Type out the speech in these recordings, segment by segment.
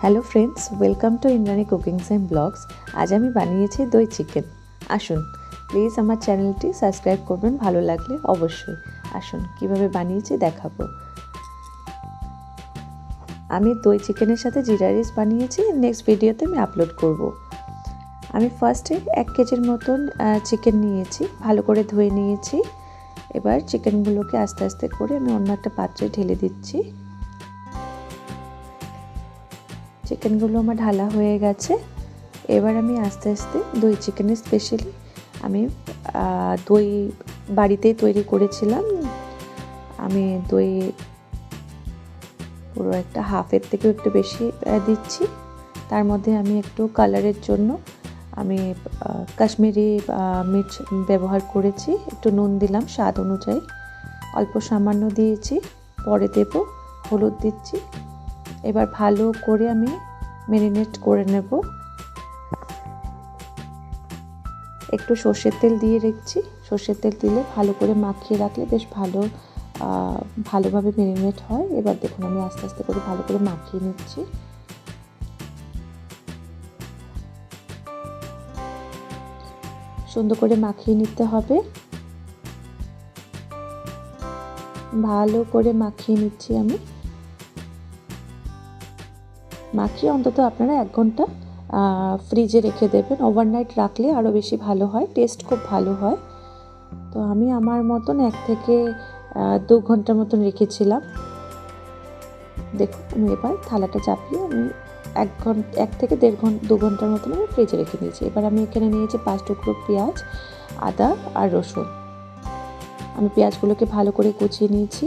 Hello friends, welcome to Indrani cookings and blogs. আজ আমি বানিয়েছি দই চিকেন। আসুন প্লিজ আমার চ্যানেলটি সাবস্ক্রাইব করবেন, ভালো লাগলে অবশ্যই। আসুন কিভাবে বানিয়েছি দেখাবো। আমি দই চিকেনের সাথে জিরা রাইস বানিয়েছি, নেক্সট ভিডিওতে আমি আপলোড করব। আমি ফার্স্টে 1 কেজির মতন চিকেন নিয়েছি, ভালো করে ধুয়ে নিয়েছি। এবার চিকেনগুলোকে আস্তে আস্তে করে আমি অন্য একটা পাত্রে ঢেলে দিচ্ছি। চিকেনগুলো আমার ঢালা হয়ে গেছে। এবার আমি আস্তে আস্তে দই চিকেনের স্পেশালি আমি দই বাড়িতেই তৈরি করেছিলাম। আমি দই পুরো একটা হাফের থেকেও একটু বেশি দিচ্ছি। তার মধ্যে আমি একটু কালারের জন্য আমি কাশ্মীরি মির্চ ব্যবহার করেছি, একটু নুন দিলাম স্বাদ অনুযায়ী, অল্প সামান্য দিয়েছি, পরে দেব। হলুদ দিচ্ছি। এবার ভালো করে আমি ম্যারিনেট করে নেব। একটু সর্ষের তেল দিয়ে রেখেছি, সর্ষের তেল দিলে ভালো করে মাখিয়ে রাখলে বেশ ভালোভাবে ম্যারিনেট হয়। এবার দেখুন আমি আস্তে আস্তে করে ভালো করে মাখিয়ে নিচ্ছি। সুন্দর করে মাখিয়ে নিতে হবে। ভালো করে মাখিয়ে নিচ্ছি আমি। মাখিয়ে অন্তত আপনারা 1 ঘন্টা ফ্রিজে রেখে দেবেন। ওভারনাইট রাখলে আরও বেশি ভালো হয়, টেস্ট খুব ভালো হয়। তো আমি আমার মতন 1 থেকে 2 ঘন্টার মতন রেখেছিলাম। দেখুন আমি এবার থালাটা চাপিয়ে আমি 1 থেকে 2 ঘন্টার মতন আমি ফ্রিজে রেখে দিয়েছি। এবার আমি এখানে নিয়েছি 5 টুকরো পেঁয়াজ, আদা আর রসুন। আমি পেঁয়াজগুলোকে ভালো করে কুচিয়ে নিয়েছি।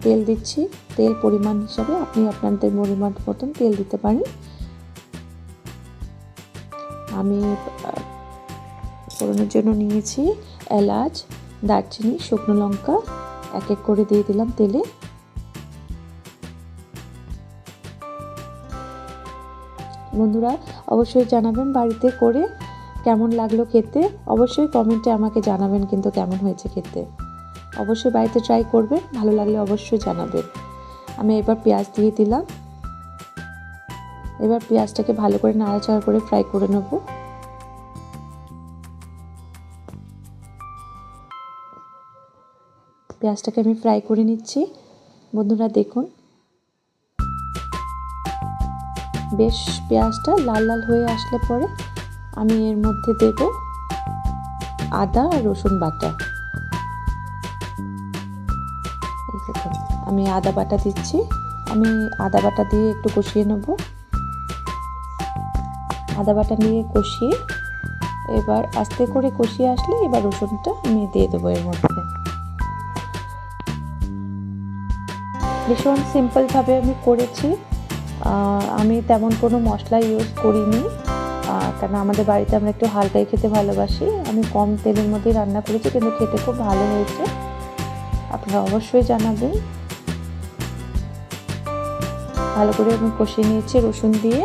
তেল দিচ্ছি, তেল পরিমাণ হিসাবে আপনি আপনাদের পরিমাণ মতন তেল দিতে পারেন। আমি ফোড়নের জন্য নিয়েছি এলাচ, দারচিনি, শুকনো লঙ্কা, এক এক করে দিয়ে দিলাম তেলে। বন্ধুরা অবশ্যই জানাবেন বাড়িতে করে কেমন লাগলো খেতে, অবশ্যই কমেন্টে আমাকে জানাবেন কিন্তু কেমন হয়েছে খেতে। অবশ্যই বাড়িতে ট্রাই করবেন, ভালো লাগলে অবশ্যই জানাবেন। আমি এবার পেঁয়াজ দিয়ে দিলাম। এবার পেঁয়াজটাকে ভালো করে নাড়াচাড়া করে ফ্রাই করে নেব। পেঁয়াজটাকে আমি ফ্রাই করে নিচ্ছি। বন্ধুরা দেখুন বেশ পেঁয়াজটা লাল লাল হয়ে আসলে পরে আমি এর মধ্যে দেব আদা আর রসুন বাটা। দেখুন আমি আদা বাটা দিচ্ছি। আমি আদা বাটা দিয়ে একটু কষিয়ে নেব। আদা বাটা নিয়ে কষিয়ে এবার আস্তে করে কষিয়ে আসলে এবার রসুনটা আমি দিয়ে দেবো এর মধ্যে। ভীষণ সিম্পলভাবে আমি করেছি। আমি তেমন কোনো মশলা ইউজ করিনি, কারণ আমাদের বাড়িতে আমরা একটু হালকাই খেতে ভালোবাসি। আমি কম তেলের মধ্যে রান্না করেছি, কিন্তু খেতে খুব ভালো হয়েছে। আপনারা অবশ্যই জানাবেন। ভালো করে আমি কষিয়ে নিয়েছি রসুন দিয়ে।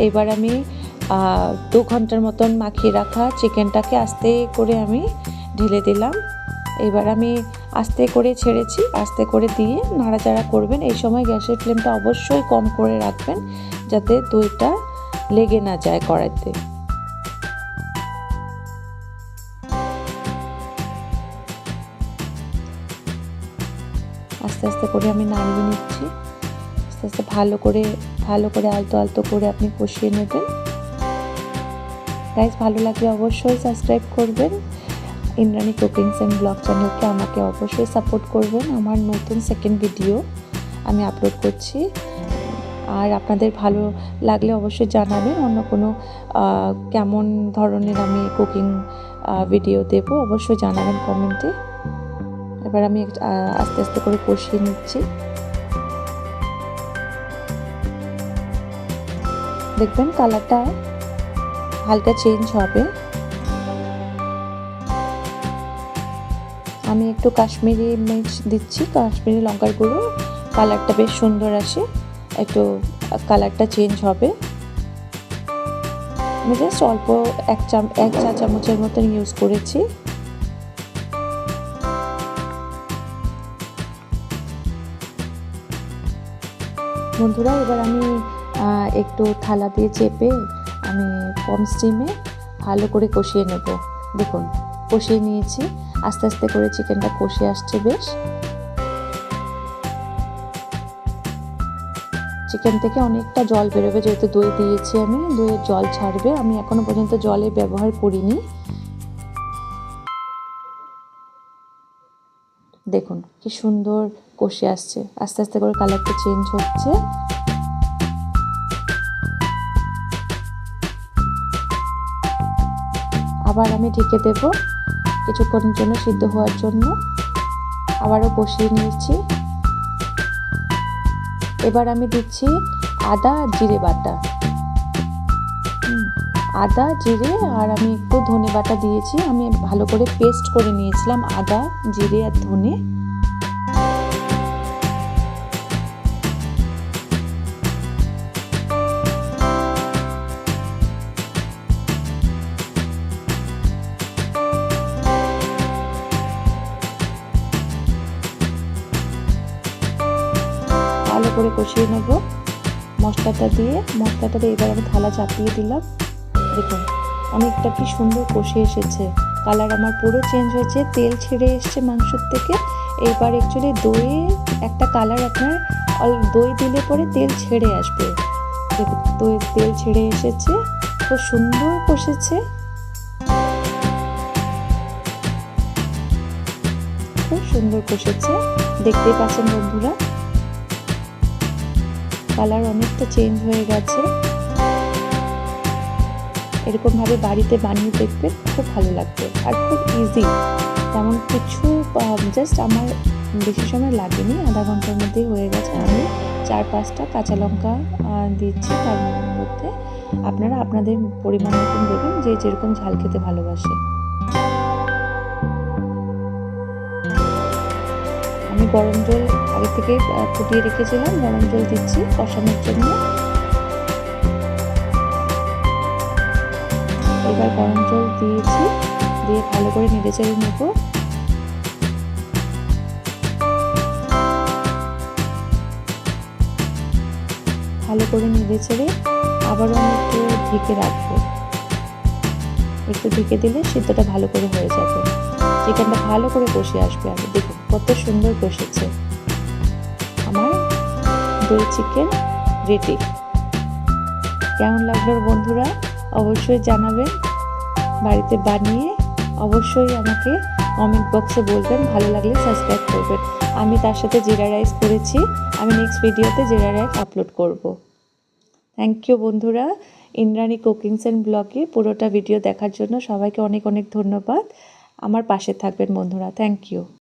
এইবার আমি 2 ঘন্টার মতন মাখিয়ে রাখা চিকেনটাকে আস্তে করে আমি ঢেলে দিলাম। এবার আমি আস্তে করে ছেড়েছি, আস্তে করে দিয়ে নাড়াচাড়া করবেন। এই সময় গ্যাসের ফ্লেমটা অবশ্যই কম করে রাখবেন যাতে দইটা লেগে না যায় কড়াইতে। আস্তে আস্তে করে আমি নাড়িয়ে নিচ্ছি। আস্তে আস্তে ভালো করে আলতো আলতো করে আপনি কষিয়ে নেবেন। গাইস ভালো লাগলে অবশ্যই সাবস্ক্রাইব করবেন। ইন্দ্রাণী কুকিংস অ্যান্ড ব্লগ চ্যানেলকে আমাকে অবশ্যই সাপোর্ট করবেন। আমার নতুন সেকেন্ড ভিডিও আমি আপলোড করছি। আর আপনাদের ভালো লাগলে অবশ্যই জানাবেন অন্য কোনো কেমন ধরনের আমি কুকিং ভিডিও দেব, অবশ্যই জানাবেন কমেন্টে। এবার আমি আস্তে আস্তে করে কষিয়ে নিচ্ছি। দেখবেন কালারটা হালকা চেঞ্জ হবে। আমি একটু কাশ্মীরি মির্চ দিচ্ছি, কাশ্মীরি লঙ্কার গুঁড়ো, কালারটা বেশ সুন্দর আসে, একটু কালারটা চেঞ্জ হবে। আমি জাস্ট অল্প 1 চা চামচের মতন ইউজ করেছি। বন্ধুরা এবার আমি একটু থালা দিয়ে চেপে আমি কম স্টিমে ভালো করে কষিয়ে নেব। দেখুন কষিয়ে নিয়েছি, আস্তে আস্তে করে চিকেনটা কষে আসছে বেশ। চিকেন থেকে অনেকটা জল বেরোবে, যেহেতু দই দিয়েছি আমি, দইয়ের জল ছাড়বে। আমি এখনো পর্যন্ত জলের ব্যবহার করিনি। দেখুন কি সুন্দর কষে আসছে, আস্তে আস্তে করে কালারটা চেঞ্জ হচ্ছে। আবার আমি ঢেকে দেব কিছুক্ষণের জন্য সিদ্ধ হওয়ার জন্য। আবারও কষিয়ে নিয়েছি। এবার আমি দিচ্ছি আদা জিরে বাটা, আদা জিরে আর আমি একটু ধনে বাটা দিয়েছি। আমি ভালো করে পেস্ট করে নিয়েছিলাম আদা জিরে আর ধনে। ভালো করে কষিয়ে নেব মশলাটা দিয়ে। এবার আমি থালা চাপিয়ে দিলাম। দেখুন অনেকটা কি সুন্দর কষে এসেছে, কালার আমার পুরো চেঞ্জ হয়েছে, তেল ছেড়ে এসছে মাংসের থেকে। এবার অ্যাকচুয়ালি দইয়ে একটা কালার আপনার দই দিলে পরে তেল ছেড়ে আসবে। দেখুন দইয়ের তেল ছেড়ে এসেছে, খুব সুন্দর কষেছে, খুব সুন্দর কষেছে। দেখতেই পাচ্ছেন বন্ধুরা কালার অনেকটা চেঞ্জ হয়ে গেছে। এরকমভাবে বাড়িতে বানিয়ে দেখবেন, খুব ভালো লাগবে আর খুব ইজি। তেমন কিছু জাস্ট আমার বেশি সময় লাগেনি, আধা ঘন্টার মধ্যেই হয়ে গেছে। আমি 4-5টা কাঁচা লঙ্কা দিচ্ছি তার মধ্যে। আপনারা আপনাদের পরিমাণ মতন দেবেন, যে যেরকম ঝাল খেতে ভালোবাসে। আমি গরম জল আগে থেকে ফুটিয়ে রেখেছিলাম, গরম জল দিচ্ছি কষানোর জন্য। এবার গরম জল দিয়েছি, দিয়ে ভালো করে নেড়ে চেড়ে নেব। ভালো করে নেড়ে চেড়ে আবারও আমি একটু ঢেকে রাখবো। একটু ঢেকে দিলে সিদ্ধটা ভালো করে হয়ে যাবে, চিকেনটা ভালো করে কষে আসবে। আর দেখুন কত সুন্দর কষেছে। আমার দই চিকেন রেডি। কেমন লাগলো বন্ধুরা অবশ্যই জানাবেন, বাড়িতে বানিয়ে অবশ্যই আমাকে কমেন্ট বক্সে বলবেন, ভালো লাগলে সাবস্ক্রাইব করবেন। আমি তার সাথে জিরা রাইস করেছি, আমি নেক্সট ভিডিওতে জিরা রাইস আপলোড করব। থ্যাংক ইউ বন্ধুরা, ইন্দ্রাণী কুকিংস অ্যান্ড ব্লগে পুরোটা ভিডিও দেখার জন্য সবাইকে অনেক অনেক ধন্যবাদ। আমার পাশে থাকবেন বন্ধুরা, থ্যাংক ইউ।